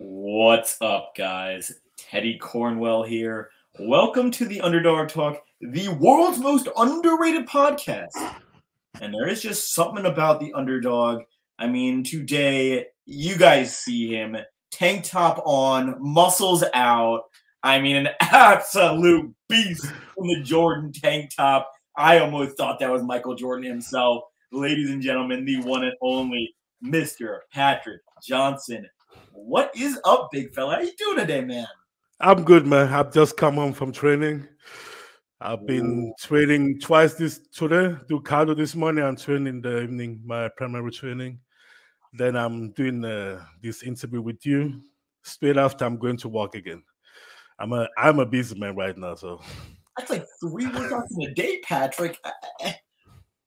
What's up, guys? Teddy Cornwell here. Welcome to the Underdog Talk, the world's most underrated podcast. And there is just something about the Underdog. I mean, today, you guys see him, tank top on, muscles out. I mean, an absolute beast in the Jordan tank top. I almost thought that was Michael Jordan himself. Ladies and gentlemen, the one and only Mr. Patrick Johnson. What is up, big fella? How you doing today, man? I'm good, man. I've just come home from training. I've been Ooh. training twice today. Do cardio this morning and train in the evening, my primary training. Then I'm doing this interview with you. Straight after, I'm going to work again. I'm a busy man right now, so That's like 3 workouts in a day, Patrick.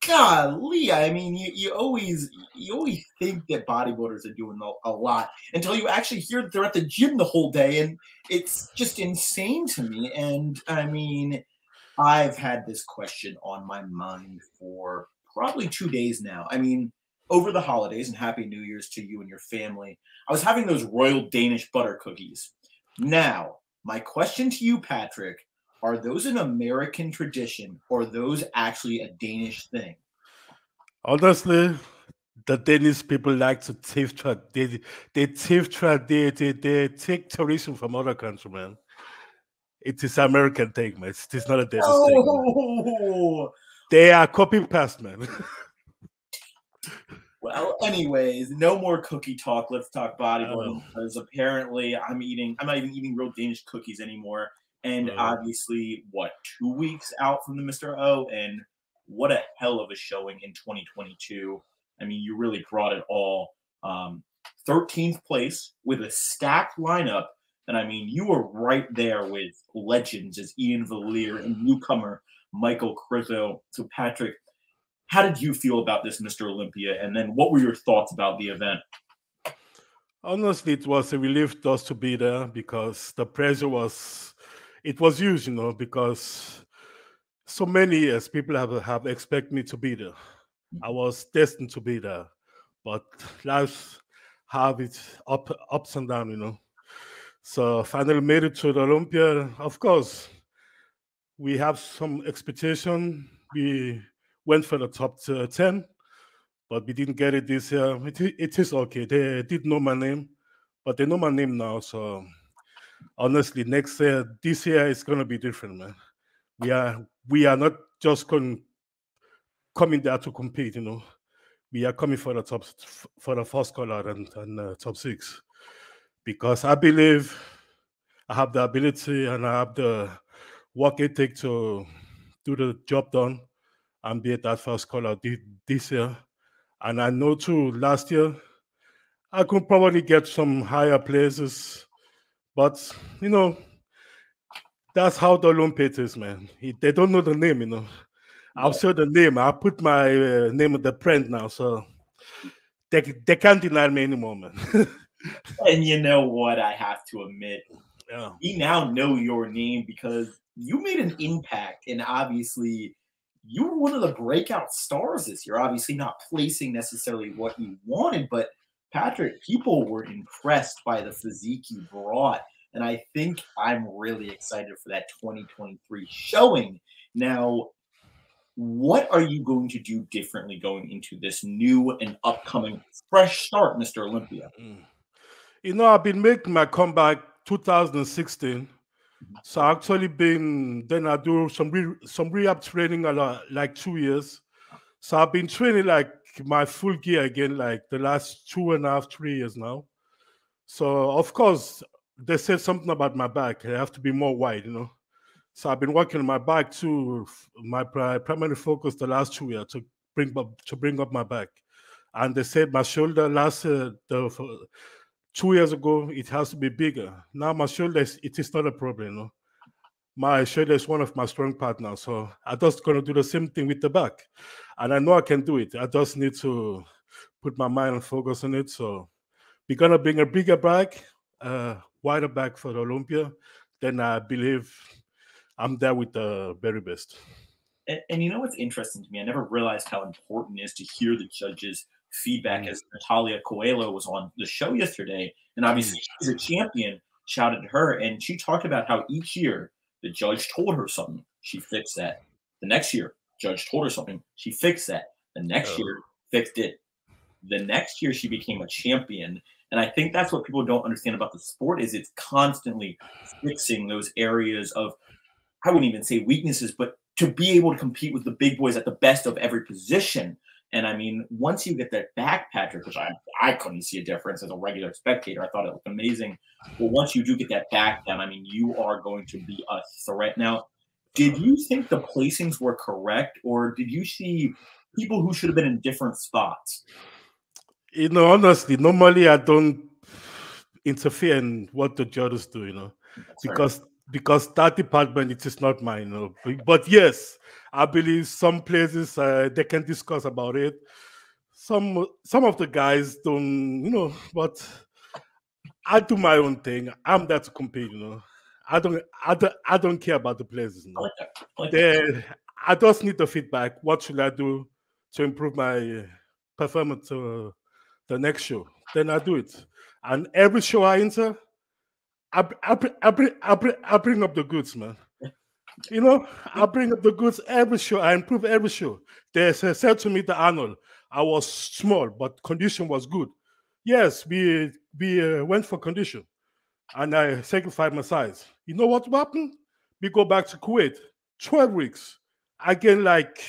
Golly, I mean, you always think that bodybuilders are doing a lot until you actually hear that they're at the gym the whole day, and it's just insane to me. And I mean, I've had this question on my mind for probably 2 days now. I mean, over the holidays, and Happy New Year's to you and your family, I was having those royal Danish butter cookies. Now, my question to you, Patrick, are those an American tradition or are those actually a Danish thing? honestly, the Danish people like to thief trad. They thief trad. They take tradition from other countries, man. It is American thing, man. It is not a Danish thing, man. Oh, They are copy paste, man. well, anyways, no more cookie talk. Let's talk bodybuilding Oh, because apparently I'm not even eating real Danish cookies anymore. And oh. obviously, what, 2 weeks out from the Mr. O? And what a hell of a showing in 2022. I mean, you really brought it all. 13th place with a stacked lineup. And I mean, you were right there with legends as Ian Valier and newcomer Michael Crizo. So, Patrick, how did you feel about this Mr. Olympia? And then what were your thoughts about the event? Honestly, it was a relief just to be there because the pressure it was huge, because so many years people have expected me to be there. I was destined to be there, but life have its ups and downs. So finally made it to the Olympia. Of course, we have some expectation. We went for the top 10, but we didn't get it this year. It is okay. They did know my name, but they know my name now. So honestly, next year, this year is gonna be different, man. We are not just coming there to compete. We are coming for the first call out and top six because I believe I have the ability and I have the work ethic to do the job done and be at that first call out this year. And I know too, last year I could probably get some higher places, but you know that's how the Olympics is, man. They don't know the name. I'll Yeah. show the name. I put my name on the print now, so they can't deny me anymore, man. And you know what? I have to admit, Yeah. we now know your name because you made an impact. And obviously, you were one of the breakout stars this year. Obviously, not placing necessarily what you wanted, but Patrick, people were impressed by the physique you brought. And I think I'm really excited for that 2023 showing. Now, what are you going to do differently going into this new and upcoming fresh start, Mr. Olympia? Mm. I've been making my comeback 2016. So I actually been then I do some rehab training a lot, like 2 years. So I've been training like my full gear again, like the last 2.5, 3 years now. So of course they said something about my back. I have to be more wide. So I've been working on my back too. My primary focus the last 2 years to bring up my back, and they said my shoulder last 2 years ago it has to be bigger. Now my shoulder it is not a problem. My shoulder is one of my strong partners, so I just gonna do the same thing with the back, and I know I can do it. I just need to put my mind and focus on it. So we're gonna bring a bigger back, wider back for the Olympia. Then I believe I'm there with the very best. And you know what's interesting to me? I never realized how important it is to hear the judges' feedback as Natalia Coelho was on the show yesterday, and obviously she's a champion. Shouted to her, and she talked about how each year the judge told her something, she fixed that. The next year, judge told her something, she fixed that. The next year, fixed it. The next year, she became a champion. And I think that's what people don't understand about the sport is it's constantly fixing those areas of, I wouldn't even say weaknesses, but to be able to compete with the big boys at the best of every position. And I mean, once you get that back, Patrick, which I couldn't see a difference as a regular spectator, I thought it looked amazing. But once you do get that back down, I mean, you are going to be a threat. Now, did you think the placings were correct, or did you see people who should have been in different spots? You know, honestly, normally I don't interfere in what the judges do, you know, because that department it is not mine, you know. But yes, I believe some places they can discuss about it. Some of the guys don't, you know, but I do my own thing. I'm there to compete, you know. I don't care about the places, you know. I just need the feedback. What should I do to improve my performance to the next show? Then I do it. And every show I enter, I bring up the goods, man. You know, I bring up the goods every show. I improve every show. They said to me, the Arnold, I was small, but condition was good. Yes, we went for condition, and I sacrificed my size. You know what happened? We go back to Kuwait, 12 weeks. I gained like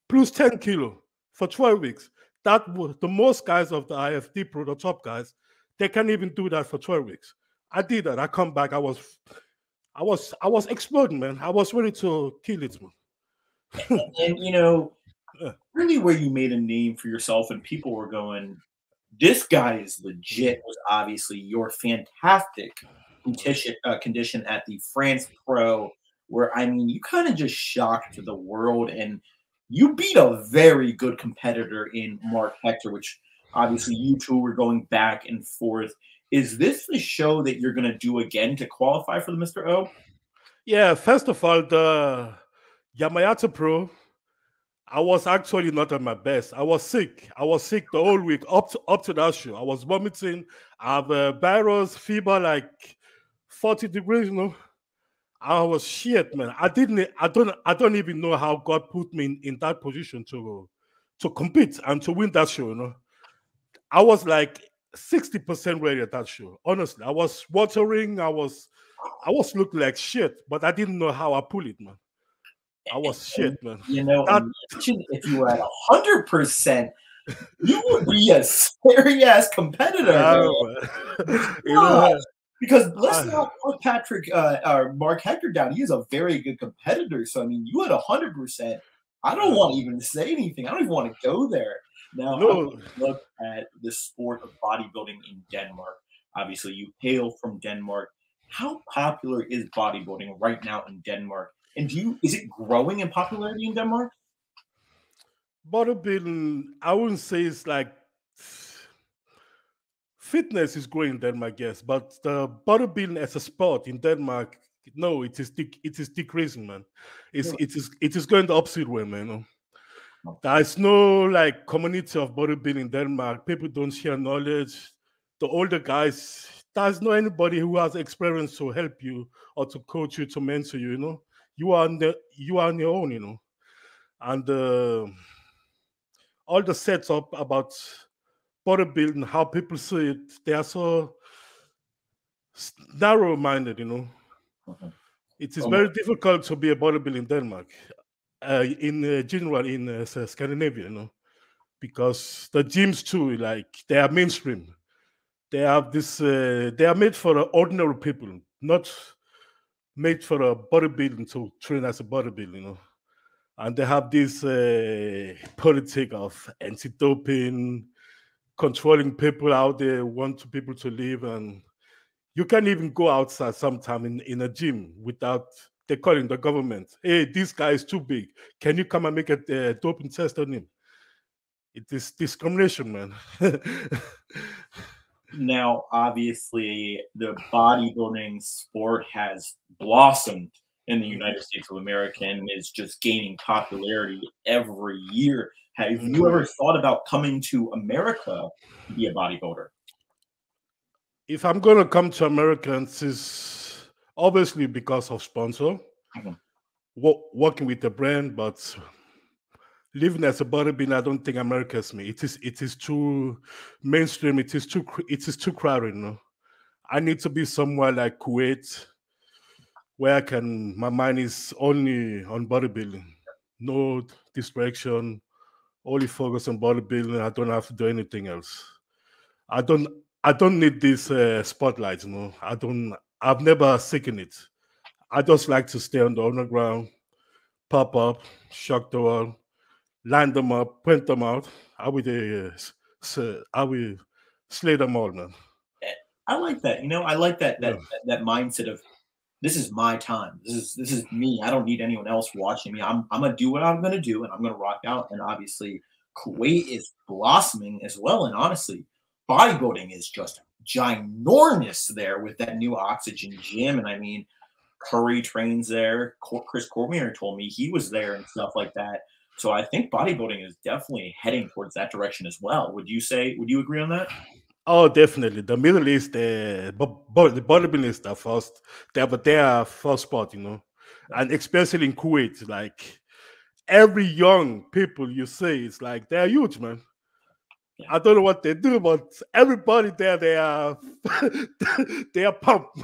plus 10 kilo for 12 weeks. That was the most guys of the IFD Pro, the top guys, they can't even do that for 12 weeks. I did that. I come back. I was exploding, man. I was ready to kill it, man. And you know, really where you made a name for yourself and people were going, this guy is legit, was obviously your fantastic condition at the France Pro, where, I mean, you kind of just shocked the world and you beat a very good competitor in Mark Hector, which obviously you two were going back and forth. Is this the show that you're going to do again to qualify for the Mr. O? Yeah, first of all, the Yamayata Pro, I was actually not at my best. I was sick. I was sick the whole week up to that show. I was vomiting. I have a virus, fever like 40 degrees, you know. I was shit, man. I don't even know how God put me in that position to compete and to win that show, you know. I was like 60% ready at that show. Honestly, I was watering. I was looking like shit, but I didn't know how I pull it, man. I was shit, man. You know, imagine if you were at 100%, you would be a scary ass competitor. You know, because let's not put Patrick or Mark Hector down. He is a very good competitor. So I mean, you at 100%. I don't want to even say anything. I don't even want to go there. Now, look at the sport of bodybuilding in Denmark. Obviously, you hail from Denmark. How popular is bodybuilding right now in Denmark? And is it growing in popularity in Denmark? Bodybuilding, I wouldn't say it's like fitness is growing in Denmark, yes, but the bodybuilding as a sport in Denmark, no, it is decreasing, man. It is going the opposite way, man. You know? There is no like community of bodybuilding in Denmark. People don't share knowledge. The older guys, there's no anybody who has experience to help you or to coach you, to mentor you. You know, you are on your own. You know, and all the setup about bodybuilding, how people see it, they are so narrow-minded. You know, it is very difficult to be a bodybuilder in Denmark. In general, in Scandinavia, you know, because the gyms too, like they are mainstream. They have this. They are made for ordinary people, not made for a bodybuilding to train as a bodybuilder, you know. And they have this politic of anti-doping, controlling people out there, want people to live, and you can't even go outside sometime in a gym without they calling the government. Hey, this guy is too big. Can you come and make a doping test on him? It is discrimination, man. Now, obviously, the bodybuilding sport has blossomed in the United States of America and is just gaining popularity every year. Have you ever thought about coming to America to be a bodybuilder? If I'm gonna come to Americans, is obviously because of sponsor, Mhm. working with the brand, but living as a bodybuilder, I don't think America's me. It is too mainstream. It is too crowded. You know, I need to be somewhere like Kuwait, where my mind is only on bodybuilding, no distraction, only focus on bodybuilding. I don't have to do anything else. I don't I don't need this spotlight. You know, I've never seeking it. I just like to stay on the underground, pop up, shock the world, line them up, print them out. I will slay them all, man. Eh, I like that. I like that Yeah. that mindset of this is my time. This is me. I don't need anyone else watching me. I'm gonna do what I'm gonna do, and I'm gonna rock out. And obviously, Kuwait is blossoming as well. And honestly, bodybuilding is just ginormous there with that new oxygen gym. And I mean, Curry trains there. Chris Cormier told me he was there and stuff like that. So I think bodybuilding is definitely heading towards that direction as well. Would you say? Would you agree on that? Oh, definitely. The Middle East, but the bodybuilding is the first. They are first spot, you know, and especially in Kuwait, like every young people you say, it's like they're huge, man. Yeah. I don't know what they do, but everybody there, they are they are pumped.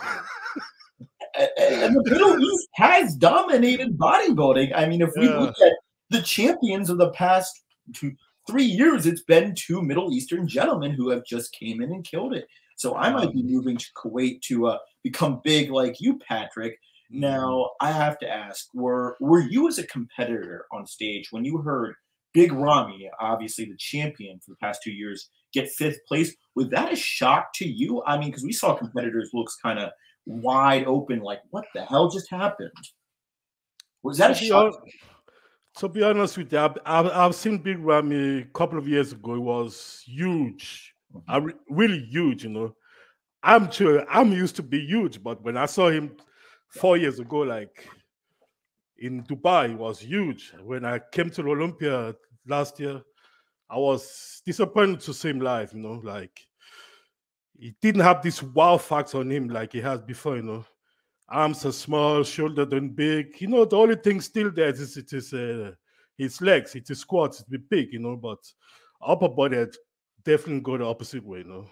And the Middle East has dominated bodybuilding. I mean, if we look Yeah. at the champions of the past 3 years, it's been two Middle Eastern gentlemen who have just came in and killed it. So I might be moving to Kuwait to become big like you, Patrick. Now I have to ask: Were you as a competitor on stage when you heard Big Ramy, obviously the champion for the past 2 years, get fifth place? Was that a shock to you? I mean, because we saw competitors looks kind of wide open, like what the hell just happened? Was that a To be shock? honest, to be honest with you, I've seen Big Ramy a couple of years ago. It was huge, Mhm. really huge. You know, I'm used to be huge, but when I saw him 4 years ago, like in Dubai, it was huge. When I came to the Olympia last year, I was disappointed to see him live. You know, like he didn't have this wow factor on him like he has before. You know, arms are small, shoulder don't big. You know, the only thing still there is his legs, it is squats, it's big. You know, but upper body had definitely go the opposite way. You know,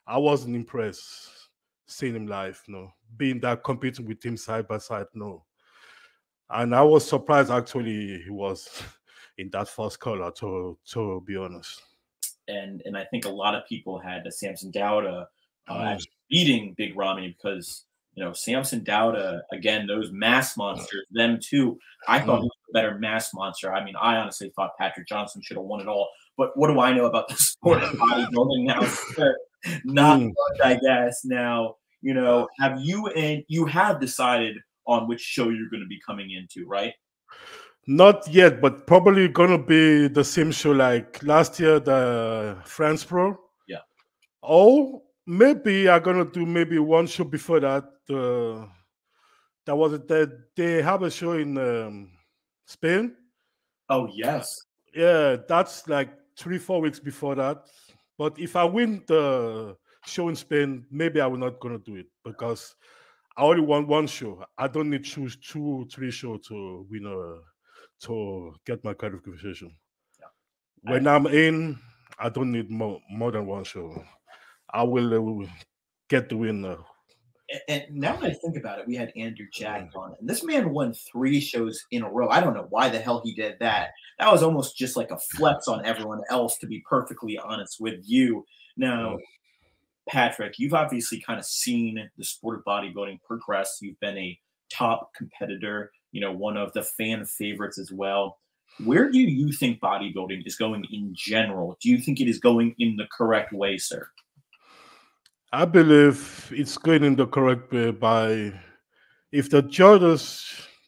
I wasn't impressed seeing him live. You know, being that competing with him side by side. No, and I was surprised actually he was in that first color. To be honest. And I think a lot of people had Samson Dowda Mm, actually beating Big Ramy because Samson Dowda, again, those mass monsters, them too. I thought he mm, was a better mass monster. I mean, I honestly thought Patrick Johnson should have won it all. But what do I know about the sport of bodybuilding now, sir? Not mm. much, I guess. Now, have you have decided on which show you're going to be coming into, right? Not yet, but probably gonna be the same show like last year, the France Pro. Yeah. Or maybe I'm gonna do maybe one show before that. That was it. They have a show in Spain. Oh yes. Yeah, that's like 3 4 weeks before that. But if I win the show in Spain, maybe I will not gonna do it because I only want one show. I don't need choose 2 3 shows to win to get my qualification. Yeah. When I'm in, I don't need more than one show. I will get the win. And now that I think about it, we had Andrew Jack Mm, on, and this man won 3 shows in a row. I don't know why the hell he did that. That was almost just like a flex on everyone else, to be perfectly honest with you. Now, mm. Patrick, you've obviously kind of seen the sport of bodybuilding progress. You've been a top competitor, one of the fan favorites as well. Where do you think bodybuilding is going in general? Do you think it is going in the correct way, sir? I believe it's going in the correct way by if the judges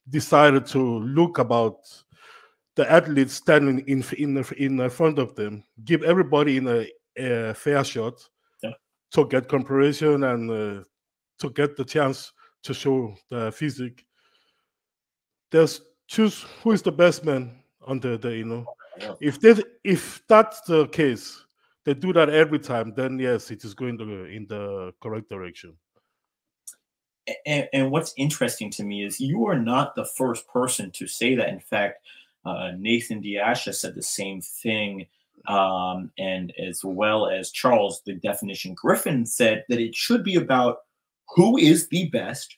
decided to look about the athletes standing in front of them, give everybody in a fair shot Yeah. to get comparison and to get the chance to show the physique. There's choose who is the best man on the you know. Yeah. if that's the case, they do that every time, then yes, it is going in the correct direction. And what's interesting to me is you are not the first person to say that. In fact, Nathan Diasha said the same thing, and as well as Charles, the definition Griffin said that it should be about who is the best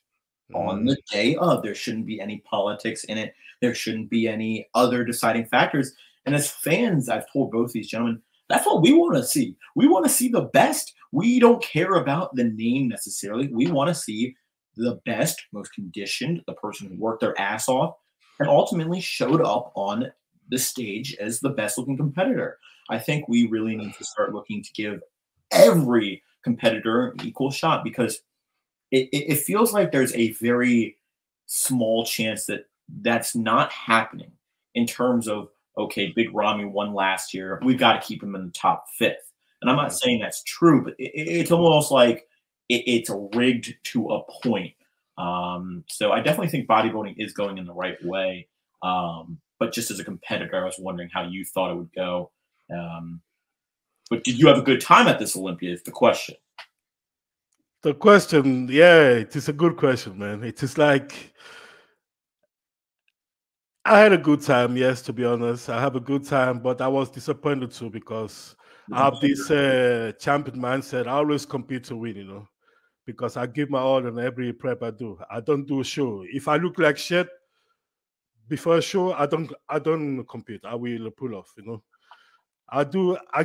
on Mm. the day of. There shouldn't be any politics in it. There shouldn't be any other deciding factors. And as fans, I've told both these gentlemen, that's what we want to see. We want to see the best. We don't care about the name necessarily. We want to see the best, most conditioned, the person who worked their ass off and ultimately showed up on the stage as the best looking competitor. I think we really need to start looking to give every competitor an equal shot because it feels like there's a very small chance that that's not happening in terms of okay, Big Ramy won last year. We've got to keep him in the top fifth. And I'm not saying that's true, but it's almost like it's rigged to a point. So I definitely think bodybuilding is going in the right way. But just as a competitor, I was wondering how you thought it would go. But did you have a good time at this Olympia? Is the question. The question, yeah, it is a good question, man. It is like I had a good time, yes, to be honest. I have a good time, but I was disappointed too because I have this champion mindset. I always compete to win, because I give my all in every prep I do. I don't do a show. If I look like shit before a show, I don't compete. I will pull off, I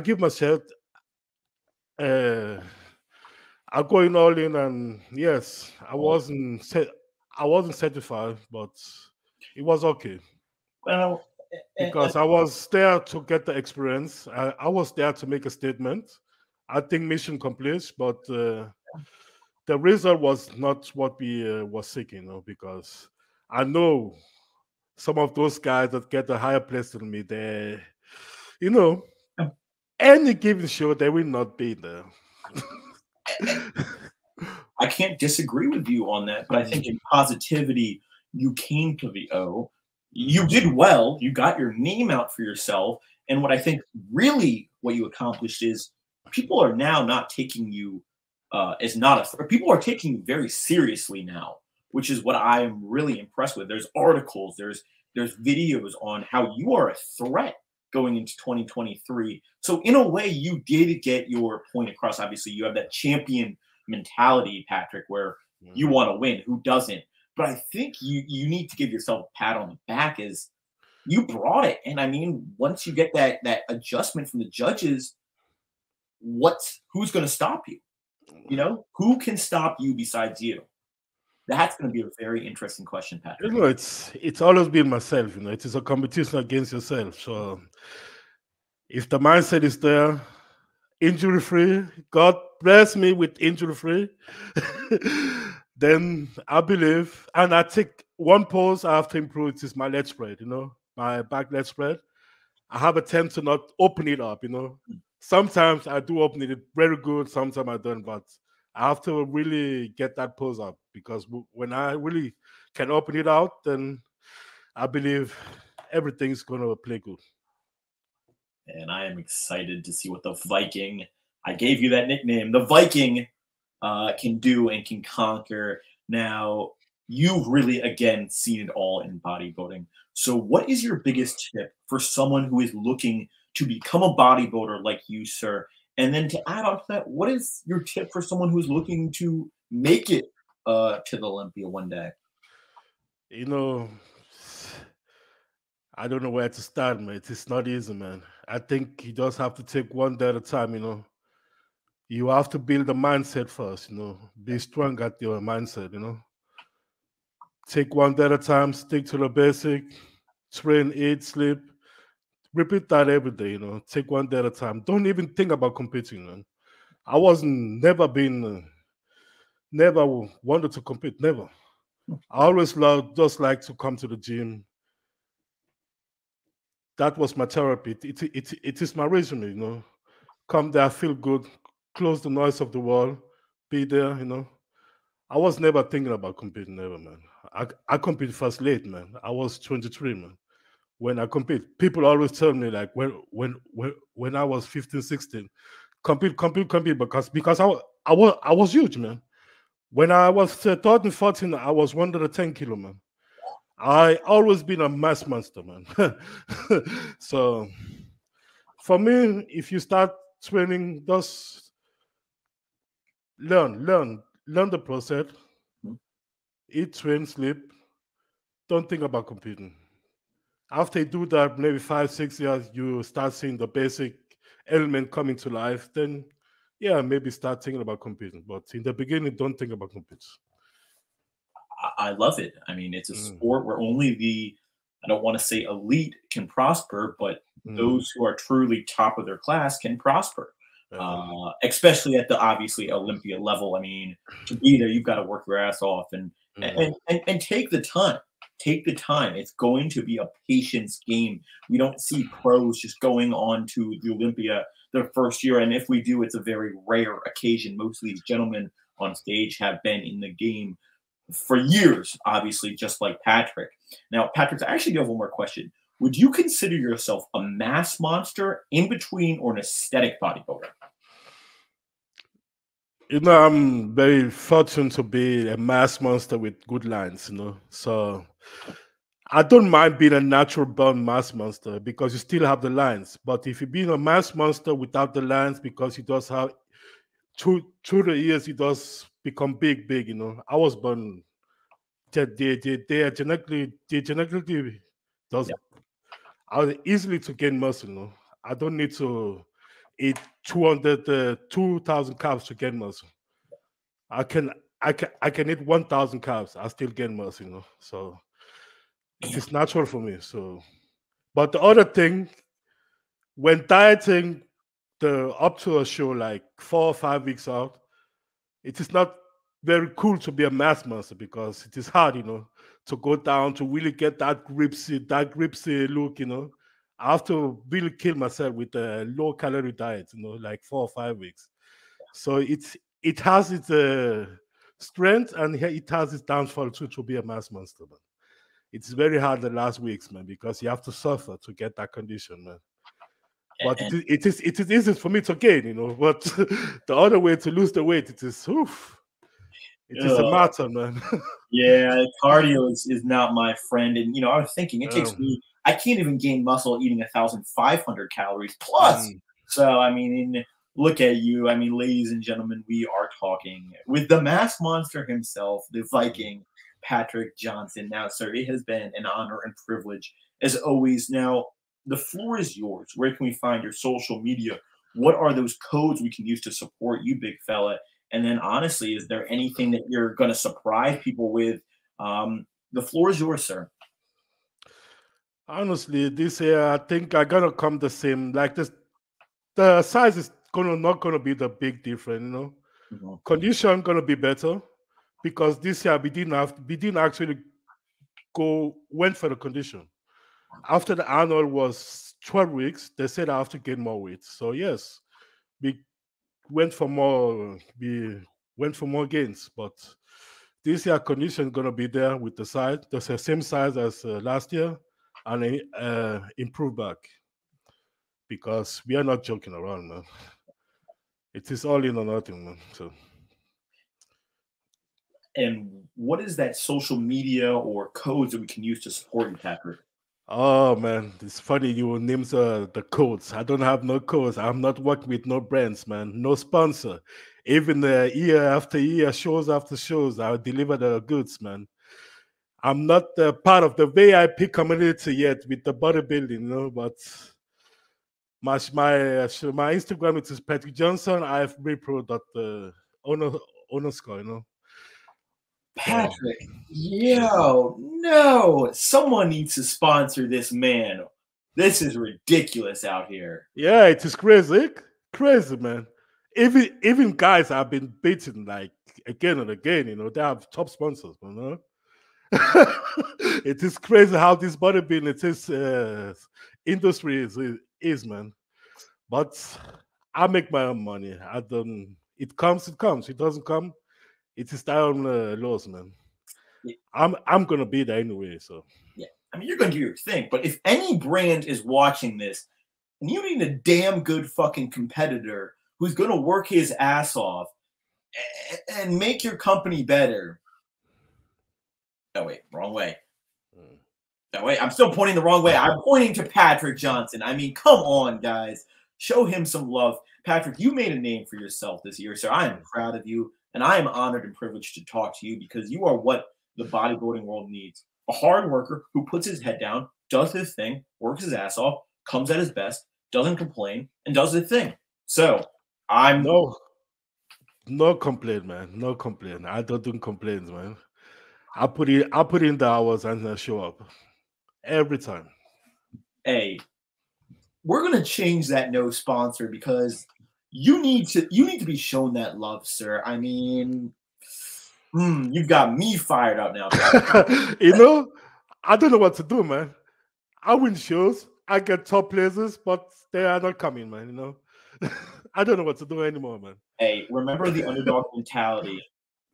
give myself I'm going all in, and yes, I wasn't satisfied, but it was okay Well, because I was there to get the experience. I was there to make a statement. I think mission complete, but the result was not what we was seeking, because I know some of those guys that get a higher place than me, they, you know, any given show, they will not be there. I can't disagree with you on that, but I think in positivity, you came to the O. You did well. You got your name out for yourself. And what I think really what you accomplished is people are now not taking you as not a threat. People are taking you very seriously now, which is what I am really impressed with. There's articles, there's videos on how you are a threat going into 2023. So in a way, you did get your point across. Obviously, you have that champion mentality, Patrick, where you want to win. Who doesn't? But I think you need to give yourself a pat on the back as you brought it. And I mean, once you get that adjustment from the judges, who's going to stop you? Who can stop you besides you? That's going to be a very interesting question, Patrick. It's always been myself. It is a competition against yourself. So if the mindset is there, injury free, God bless me with injury free, then I believe, and I take one pose I have to improve. It is my leg spread. My back leg spread. I have a tendency to not open it up. Sometimes I do open it very good. Sometimes I don't, but I have to really get that pose up because when I really can open it out, then I believe everything's gonna play good. And I am excited to see what the Viking, I gave you that nickname, the Viking, can do and can conquer. Now, you've really, again, seen it all in bodybuilding. So, what is your biggest tip for someone who is looking to become a bodybuilder like you, sir? And then to add on to that, what is your tip for someone who's looking to make it to the Olympia one day? You know, I don't know where to start, man. It's not easy, man. I think you just have to take one day at a time. You have to build a mindset first. Be strong at your mindset. Take one day at a time, stick to the basic, train, eat, sleep. Repeat that every day. Take one day at a time. Don't even think about competing, man. I wasn't never wanted to compete, never. I always just like to come to the gym. That was my therapy. It is my resume. Come there, feel good, close the noise of the world, be there. I was never thinking about competing, never, man. I competed first late, man. I was 23, man. when I compete. People always tell me like when I was 15, 16, compete because I was huge, man. When I was 13, 14, I was 110 kilo, man. I always been a mass monster, man. So for me, if you start training, just learn the process, Mhm. eat, train, sleep. Don't think about competing. After you do that, maybe 5, 6 years, you start seeing the basic element coming to life. Then, yeah, maybe start thinking about competing. But in the beginning, don't think about competing. I love it. I mean, it's a Mm, sport where only the, I don't want to say elite can prosper, but mm, those who are truly top of their class can prosper. uh, Especially at the obviously Olympia level. I mean, to be there, you've got to work your ass off and mm, and take the time. Take the time. It's going to be a patience game. We don't see pros just going on to the Olympia their first year, and if we do, it's a very rare occasion. Most of these gentlemen on stage have been in the game for years, obviously, just like Patrick. Now, Patrick, I actually do have one more question. Would you consider yourself a mass monster, in between, or an aesthetic bodybuilder? I'm very fortunate to be a mass monster with good lines. So I don't mind being a natural born mass monster because you still have the lines. But if you're being a mass monster without the lines, because you does have through the years, it does become big. I was born. They are genetically does Yeah, I easily to gain muscle. I don't need to eat 200, 2,000 carbs to gain muscle. I can I can eat 1,000 carbs. I still gain muscle. So it yeah, is natural for me. So, but the other thing, when dieting, the up to a show like 4 or 5 weeks out, it is not very cool to be a mass monster because it is hard, to go down to really get that gripsy look. I have to really kill myself with a low calorie diet, like 4 or 5 weeks. So it has its strength and it has its downfall too to be a mass monster, man. It's very hard the last weeks, man, because you have to suffer to get that condition, man. But it and is it is it is easy for me to gain. But the other way to lose the weight, it is oof. It is a uh, matter, man. yeah, cardio is not my friend. And I was thinking it takes um, me. I can't even gain muscle eating 1,500 calories plus. mm, So I mean, look at you. I mean, ladies and gentlemen, we are talking with the mass monster himself, the mm. Viking, Patrick Johnson. Now, sir, it has been an honor and privilege as always. Now, the floor is yours. Where can we find your social media? What are those codes we can use to support you, big fella? And then, honestly, is there anything that you're going to surprise people with? The floor is yours, sir. Honestly, this year I think I gonna come the same. Like this, the size is gonna not gonna be the big difference. Mhm. Condition gonna be better because this year we didn't actually go went for the condition. After the annual was 12 weeks, they said I have to gain more weight. So yes, we we went for more gains, but this year condition gonna be there with the size, the same size as last year, and improve back because we are not joking around, man. It is all in or nothing, man. So, And what is that social media or codes that we can use to support you, Patrick? oh man, it's funny you name the codes. I don't have no codes. I'm not working with no brands, man. No sponsor. Even year after year, shows after shows, I deliver the goods, man. I'm not part of the VIP community yet with the bodybuilding, but my Instagram it is Patrick Johnson. Ifbb Pro dot owner underscore. So Patrick, mhm. yo, no, someone needs to sponsor this man. This is ridiculous out here. Yeah, it is crazy, man. Even guys have been beaten like again and again. They have top sponsors. It is crazy how this bodybuilding it is industry is, man. But I make my own money. I don't. It comes, it comes. It doesn't come, it is their own loss, man. Yeah, I'm gonna be there anyway. So yeah. I mean, you're going to do your thing. But if any brand is watching this and you need a damn good fucking competitor who's going to work his ass off and make your company better. Oh, wait, wrong way. No, wait, I'm still pointing the wrong way. I'm pointing to Patrick Johnson. I mean, come on, guys. Show him some love. Patrick, you made a name for yourself this year, sir. I am proud of you, and I am honored and privileged to talk to you because you are what the bodybuilding world needs. A hard worker who puts his head down, does his thing, works his ass off, comes at his best, doesn't complain, and does his thing. So, No complaint, man. No complaint. I don't do complaints, man. I put in the hours and I show up every time. Hey, we're gonna change that no sponsor because you need to be shown that love, sir. I mean, you've got me fired up now. I don't know what to do, man. I win shows, I get top places, but they are not coming, man. I don't know what to do anymore, man. Hey, remember the underdog mentality.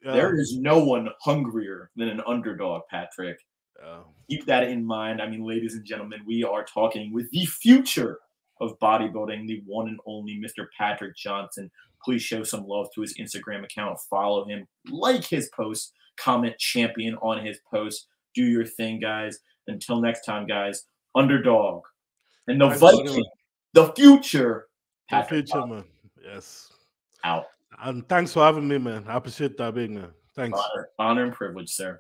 Yeah. There is no one hungrier than an underdog, Patrick. Keep that in mind. I mean, ladies and gentlemen, we are talking with the future of bodybuilding, the one and only Mr. Patrick Johnson. Please show some love to his Instagram account. Follow him. Like his posts. Comment champion on his posts. Do your thing, guys. Until next time, guys. Underdog. And the Viking. The future. Patrick Johnson. Man. Yes. Out. And thanks for having me, man. I appreciate that, big man. Thanks. Honor and privilege, sir.